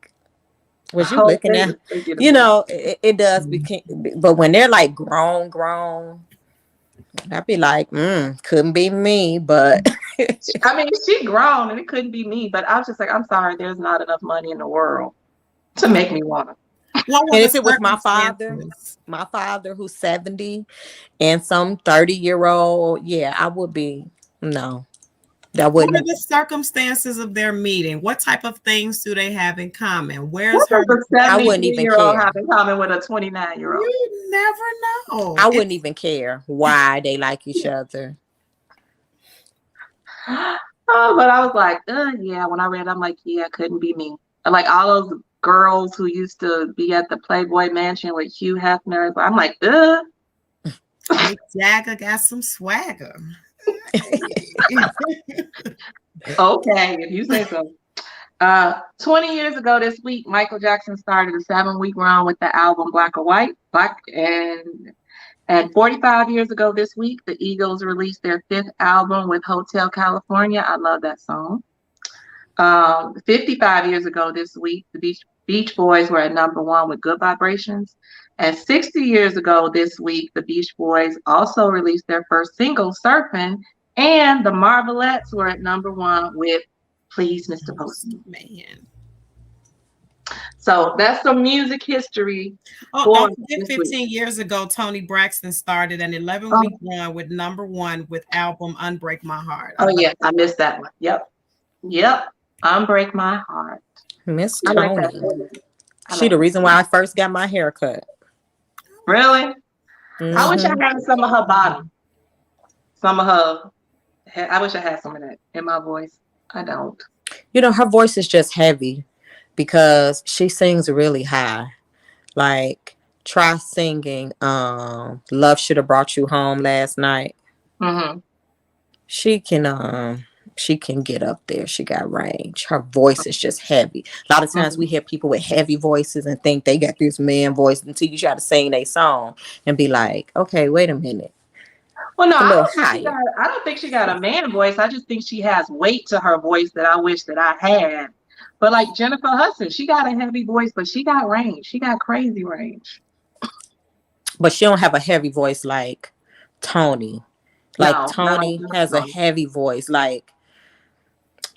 was you Whole looking thing at, is freaky to you me. know, it does become, but when they're like grown, I'd be like, couldn't be me, but I mean, she grown and it couldn't be me, but I was just like, I'm sorry, there's not enough money in the world to make me want to. What were and the if it was my circumstances? father who's 70 and some 30-year-old, yeah, I would be, no, that What are wouldn't. the circumstances of their meeting? What type of things do they have in common? Where's What her? does a I wouldn't even 73-year-old care. have in common with a 29-year-old? You never know. I wouldn't even care why they like each other. Oh, but I was like, yeah, when I read it, I'm like, yeah, it couldn't be me. And like all those girls who used to be at the Playboy Mansion with Hugh Hefner, I'm like, Mick Jagger got some swagger. okay, if you say so. 20 years ago this week, Michael Jackson started a 7-week run with the album Black or White. And 45 years ago this week, the Eagles released their 5th album with Hotel California. I love that song. 55 years ago this week, the Beach Boys were at #1 with Good Vibrations. And 60 years ago this week, the Beach Boys also released their first single, Surfing, and the Marvelettes were at #1 with Please, Mr. Postman. Man. So that's some music history. Oh, don't forget 15 years ago, Tony Braxton started an 11-week run with #1 with album Unbreak My Heart. Oh, yeah, I missed that one. Yep. Unbreak My Heart. Miss I Tony. like that. She the reason why I first got my hair cut. Really? Mm-hmm. I wish I had some of her body. Some of her. I wish I had some of that in my voice. I don't. You know, her voice is just heavy because she sings really high. Like, try singing Love Should Have Brought You Home last night. Mm-hmm. She can get up there. She got range. Her voice is just heavy. A lot of times we hear people with heavy voices and think they got this man voice until you try to sing their song and be like, okay, wait a minute. Well, no, I don't think she got a man voice. I just think she has weight to her voice that I wish that I had. But like Jennifer Hudson, she got a heavy voice, but she got range. She got crazy range. But she don't have a heavy voice like Tony. Like Tony has a heavy voice. Like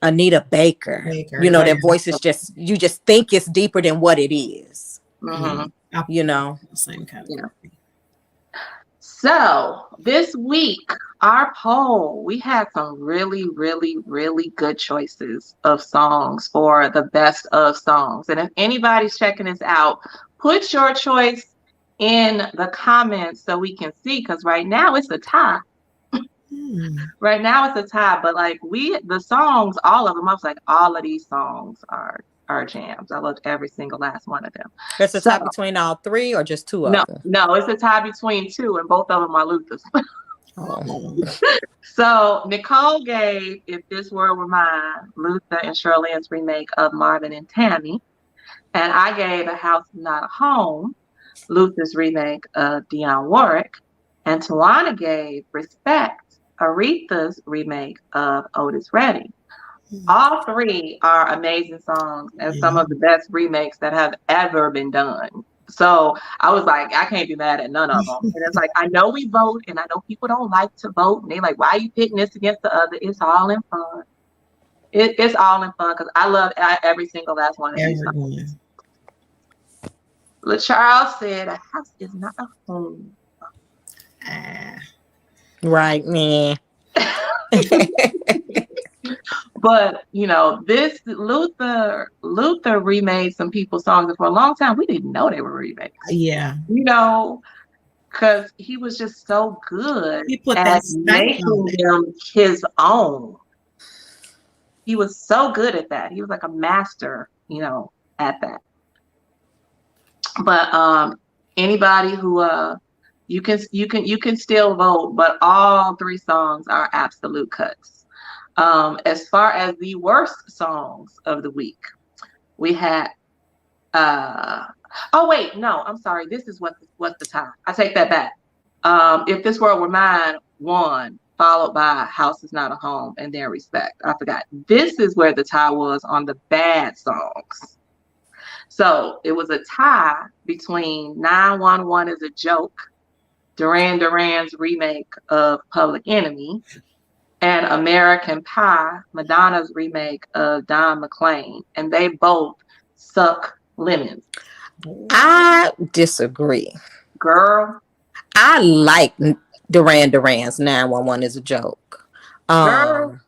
Anita Baker. You know, yeah. their voice is just, you just think it's deeper than what it is. You know, same kind of. So this week, our poll, we had some really, really, really good choices of songs for the best of songs. And if anybody's checking this out, put your choice in the comments so we can see, because right now it's a tie. Right now it's a tie, but like the songs, all of them, I was like, all of these songs are jams. I loved every single last one of them. It's a tie between all three or just two of them? No, it's a tie between two, and both of them are Luther's. So Nicole gave If This World Were Mine, Luther and Shirley's remake of Marvin and Tammy. And I gave A House Not a Home, Luther's remake of Dionne Warwick. And Tawana gave Respect, Aretha's remake of Otis Redding. All three are amazing songs and some of the best remakes that have ever been done. So I was like, I can't be mad at none of them. And it's like, I know we vote, and I know people don't like to vote, and they're like, why are you pitting this against the other? It's all in fun. It's all in fun because I love every single last one of these songs. LaCharles said, a house is not a home. Right, man. But you know, this Luther remade some people's songs, and for a long time we didn't know they were remakes. Yeah, you know, because he was just so good at making them his own. He was so good at that. He was like a master, you know, at that. But anybody who you can still vote, but all three songs are absolute cuts. As far as the worst songs of the week, we had oh wait, no, I'm sorry. This is what's the tie. I take that back. If This World Were Mine won, followed by House Is Not a Home, and then Respect. I forgot. This is where the tie was on the bad songs. So it was a tie between 911 Is a Joke, Duran Duran's remake of Public Enemy, and American Pie, Madonna's remake of Don McLean. And they both suck lemons. I disagree. Girl. I like Duran Duran's 911 Is a Joke. Girl.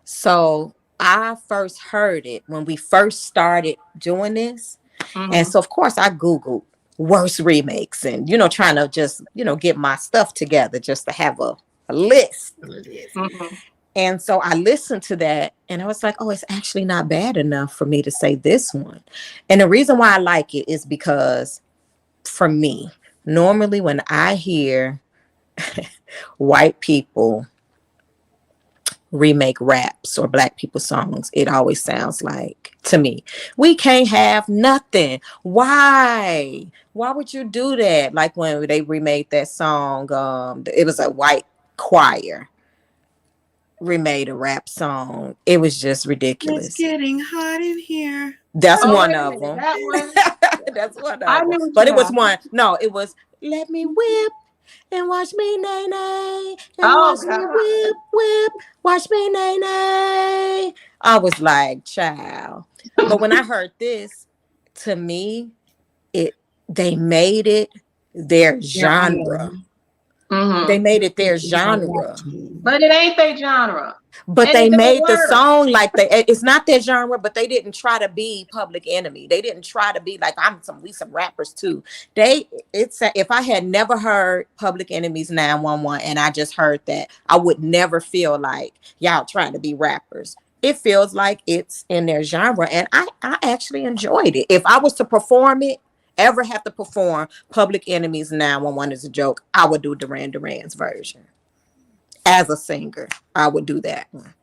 So I first heard it when we first started doing this. And so, of course, I Googled worst remakes and, you know, trying to just, you know, get my stuff together just to have a list. And so I listened to that and I was like, oh, it's actually not bad enough for me to say this one. And the reason why I like it is because for me, normally when I hear white people remake raps or black people songs, it always sounds like, to me, we can't have nothing. Why would you do that? Like when they remade that song, it was a white choir remade a rap song. It was just ridiculous. It's getting hot in here. That's one of them. That's one of them. But it was one. No, it was Let Me Whip and Watch Me Nay Nay. Watch me whip, watch me nay nay. I was like, child. But when I heard this, to me, they made it their genre. They made it their genre. But it ain't their genre. But they made the song like it's not their genre, but they didn't try to be Public Enemy. They didn't try to be like we some rappers too. If I had never heard Public Enemy's 911 and I just heard that, I would never feel like y'all trying to be rappers. It feels like it's in their genre, and I actually enjoyed it. If I was to ever have to perform Public Enemy's 911 Is a Joke, I would do Duran Duran's version. As a singer, I would do that one.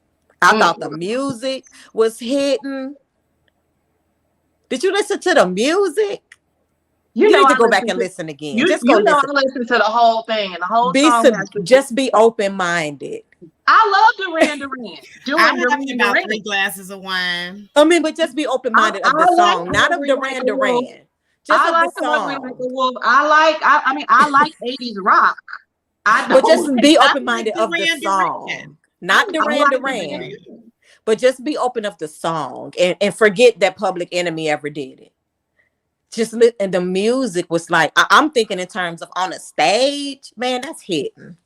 I thought the music was hitting. Did you listen to the music? You need to go back and listen again. Just go listen to the whole thing and the whole song. Just be open-minded. I love Duran Duran. I love about 3 glasses of wine. I mean, but just be open-minded of the song, not of Duran Duran. Just of the song. I like 80s rock. But just be open-minded of the song, not Duran Duran. but just be open of the song and forget that Public Enemy ever did it. Just and the music was like, I'm thinking in terms of on a stage, man, that's hitting.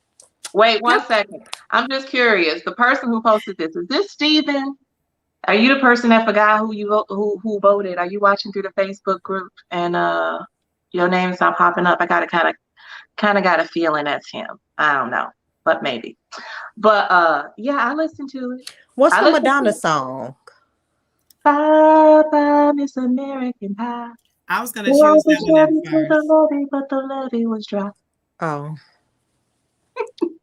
Wait 1 second. I'm just curious. The person who posted this, is this Steven? Are you the person that forgot who voted? Are you watching through the Facebook group and your name's not popping up? I got a kind of got a feeling that's him. I don't know, but maybe. But yeah, I listened to it. What's the Madonna song? Bye bye, Miss American Pie. I was gonna choose that one first. But the levee was dry. Oh.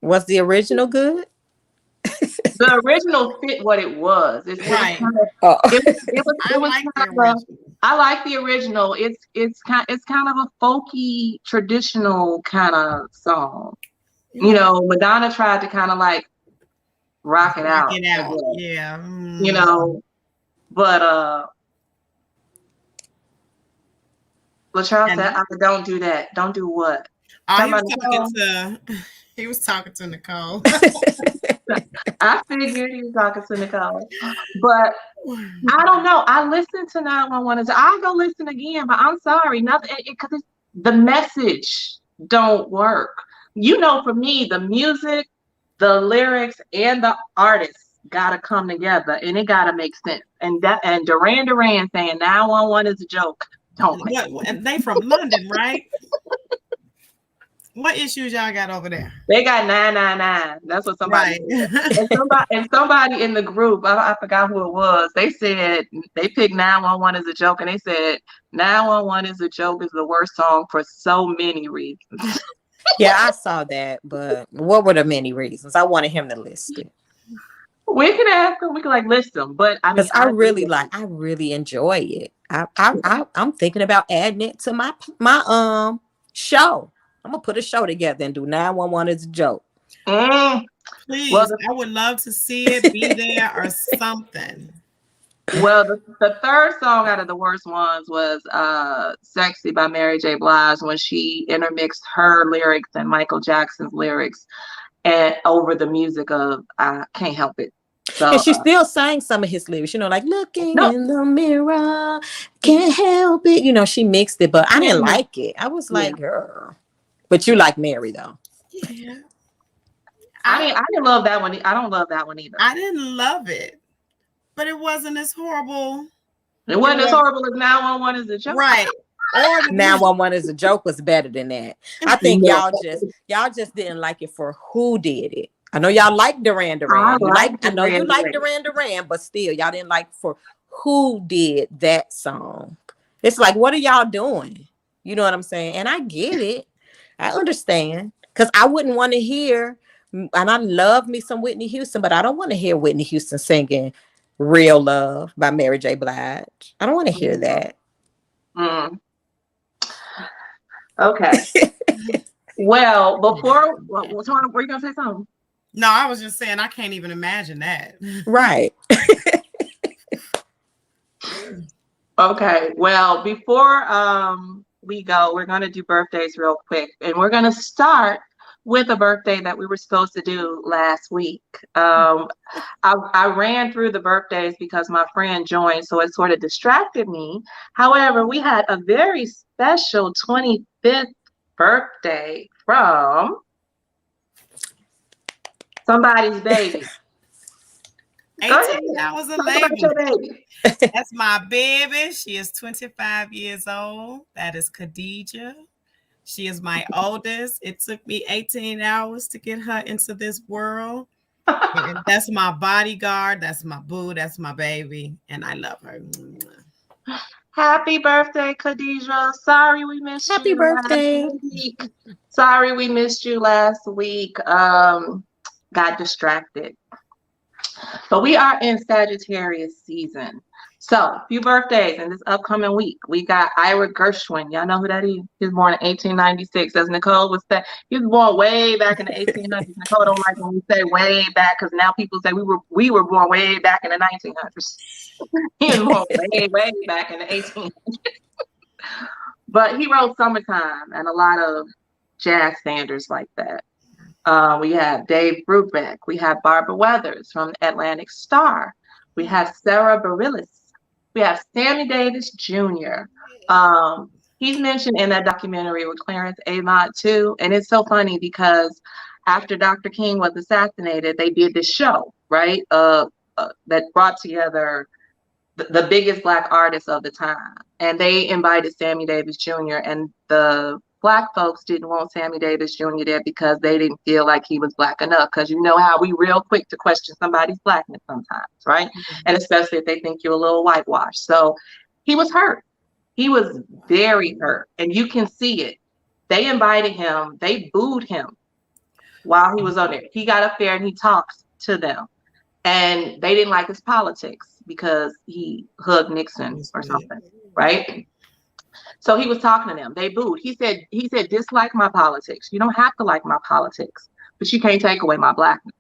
Was the original good? The original fit what it was. It's right. I like the original. It's kind of a folky, traditional kind of song. Yeah. You know, Madonna tried to kind of like rock it out. Yeah. You know, but LaCharles said, "Don't do that. Don't do what?" He was talking to Nicole. I figured he was talking to Nicole, but I don't know. I listened to 911. I'll go listen again, but I'm sorry, nothing because the message don't work. You know, for me, the music, the lyrics, and the artists gotta come together, and it gotta make sense. And Duran Duran saying 911 is a joke. Don't make sense. And they from London, right? What issues y'all got over there? They got 999. That's what somebody said. And somebody in the group, I forgot who it was, they said they picked 911 as a joke, and they said 911 is a joke is the worst song for so many reasons. Yeah, I saw that, but what were the many reasons? I wanted him to list it. We can ask him, we can like list them, but I mean, I really enjoy it. I'm thinking about adding it to my show. I'm gonna put a show together and do 911 as a joke. Please, I would love to see it, be there, or something. Well, the third song out of the worst ones was "Sexy" by Mary J. Blige, when she intermixed her lyrics and Michael Jackson's lyrics and over the music of "I Can't Help It." So, and she still sang some of his lyrics, you know, like looking in the mirror, can't help it. You know, she mixed it, but I didn't like it. I was like, girl. But you like Mary though. Yeah. I mean, I didn't love that one. I don't love that one either. I didn't love it, but it wasn't as horrible. It wasn't as horrible as 911 is a joke. Right. Or 911 is a joke was better than that. I think y'all just didn't like it for who did it. I know y'all like Duran Duran. I know you like Duran Duran, but still y'all didn't like for who did that song. It's like, what are y'all doing? You know what I'm saying? And I get it. I understand, because I wouldn't want to hear, and I love me some Whitney Houston, but I don't want to hear Whitney Houston singing "Real Love" by Mary J. Blige. I don't want to hear that. Okay. Well, before, were you gonna say something? No, I was just saying I can't even imagine that. Right. Okay. Well, before we go, we're going to do birthdays real quick, and we're going to start with a birthday that we were supposed to do last week. I ran through the birthdays because my friend joined, so it sort of distracted me. However, we had a very special 25th birthday from somebody's baby. 18 hours of labor. That's my baby. She is 25 years old. That is Khadijah. She is my oldest. It took me 18 hours to get her into this world. And that's my bodyguard. That's my boo. That's my baby. And I love her. Happy birthday, Khadijah. Sorry we missed you. Happy birthday. Sorry we missed you last week. Got distracted. But we are in Sagittarius season. So, a few birthdays in this upcoming week. We got Ira Gershwin. Y'all know who that is? He was born in 1896. As Nicole was saying, he was born way back in the 1800s. Nicole don't like when we say way back, because now people say we were born way back in the 1900s. He was born way back in the 1800s. But he wrote Summertime and a lot of jazz standards like that. We have Dave Brubeck. We have Barbara Weathers from Atlantic Star. We have Sarah Bareilles. We have Sammy Davis Jr. He's mentioned in that documentary with Clarence Avant too. And it's so funny because after Dr. King was assassinated, they did this show, right? That brought together the biggest Black artists of the time. And they invited Sammy Davis Jr. And the Black folks didn't want Sammy Davis Jr. there because they didn't feel like he was Black enough. Because you know how we real quick to question somebody's Blackness sometimes, right? And especially if they think you're a little whitewashed. So he was hurt. He was very hurt. And you can see it. They invited him. They booed him while he was on there. He got up there and he talked to them. And they didn't like his politics because he hugged Nixon or something, right? So he was talking to them. They booed. He said, dislike my politics. You don't have to like my politics, but you can't take away my Blackness.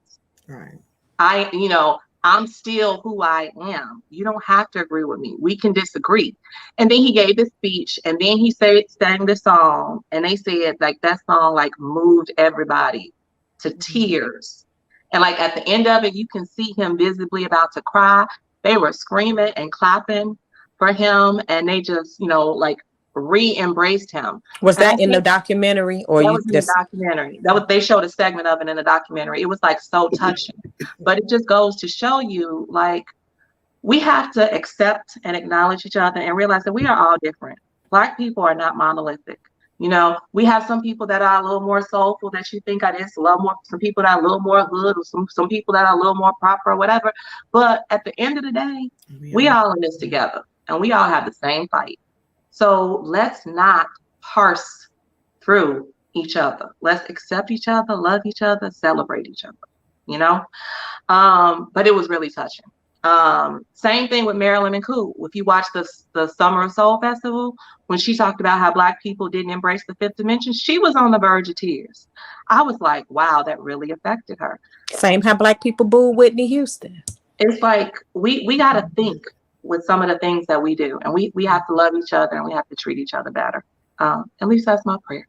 Right. I'm still who I am. You don't have to agree with me. We can disagree. And then he gave this speech, and then he sang the song, and they said like that song like moved everybody to tears. And like at the end of it, you can see him visibly about to cry. They were screaming and clapping for him, and they just, like re-embraced him. Was that in the documentary, or that was in the documentary? They showed a segment of it in the documentary. It was like so touching. But it just goes to show you, like, we have to accept and acknowledge each other and realize that we are all different. Black people are not monolithic. We have some people that are a little more soulful that you think are this, some people that are a little more hood, or some people that are a little more proper or whatever. But at the end of the day, we all in this together, and we all have the same fight. So let's not parse through each other. Let's accept each other, love each other, celebrate each other, But it was really touching. Same thing with Marilyn McCoo. If you watch the Summer of Soul Festival, when she talked about how Black people didn't embrace the fifth dimension, she was on the verge of tears. I was like, wow, that really affected her. Same how Black people booed Whitney Houston. It's like we got to think with some of the things that we do, and we have to love each other, and we have to treat each other better. At least that's my prayer.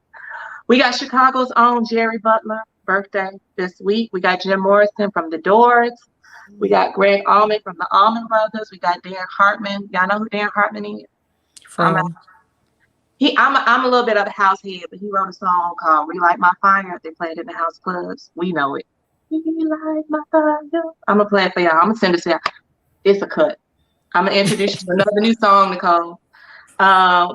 We got Chicago's own Jerry Butler birthday this week. We got Jim Morrison from The Doors. We got Greg Allman from the Allman Brothers. We got Dan Hartman. Y'all know who Dan Hartman is? I'm a little bit of a house head, but he wrote a song called "Relight My Fire." They played it in the house clubs. We know it. Relight my fire. I'm gonna play it for y'all. I'm gonna send it to y'all. It's a cut. I'm gonna introduce you to another new song, Nicole.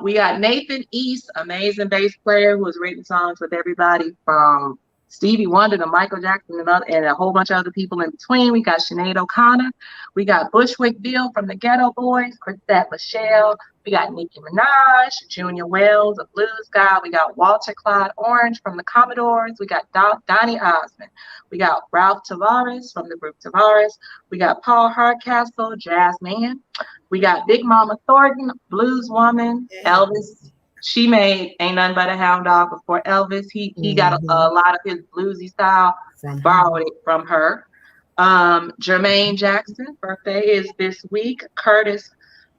We got Nathan East, amazing bass player who has written songs with everybody from Stevie Wonder to Michael Jackson and a whole bunch of other people in between. We got Sinead O'Connor. We got Bushwick Bill from the Ghetto Boys, Chrisette Michelle. We got Nicki Minaj, Junior Wells, a blues guy. We got Walter Clyde Orange from the Commodores. We got Donny Osmond. We got Ralph Tavares from the group Tavares. We got Paul Hardcastle, jazz man. We got Big Mama Thornton, blues woman. Elvis. She made Ain't Nothing But a Hound Dog before Elvis. He got a lot of his bluesy style, borrowed it from her. Jermaine Jackson, birthday is this week. Curtis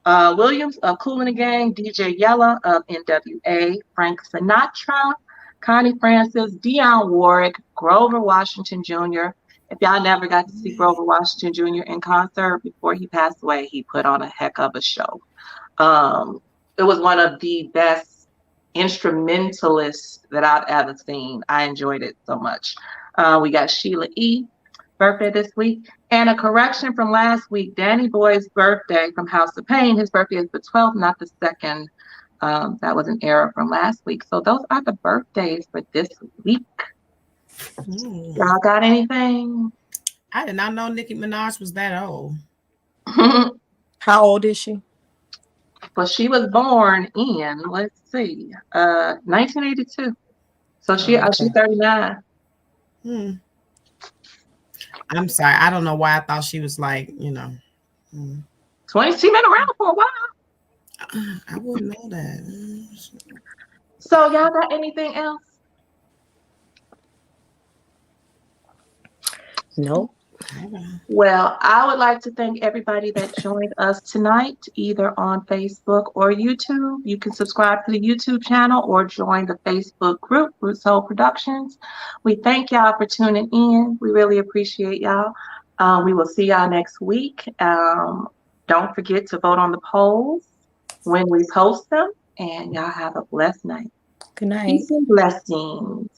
Williams of Kool and the Gang. DJ Yella of NWA. Frank Sinatra. Connie Francis. Dionne Warwick. Grover Washington Jr. If y'all never got to see Grover Washington Jr. in concert before he passed away, he put on a heck of a show. It was one of the best instrumentalists that I've ever seen. I enjoyed it so much. We got Sheila E. birthday this week. And a correction from last week, Danny Boy's birthday from House of Pain. His birthday is the 12th, not the 2nd. That was an error from last week. So those are the birthdays for this week. Y'all got anything? I did not know Nicki Minaj was that old. How old is she? Well, she was born in, let's see, 1982. So she's 39. I'm sorry. I don't know why I thought she was like, 20. She been around for a while. I wouldn't know that. So y'all got anything else? Nope. Well, I would like to thank everybody that joined us tonight, either on Facebook or YouTube. You can subscribe to the YouTube channel or join the Facebook group, Roots Soul Productions. We thank y'all for tuning in. We really appreciate y'all. We will see y'all next week. Don't forget to vote on the polls when we post them. And y'all have a blessed night. Good night. Peace and blessings.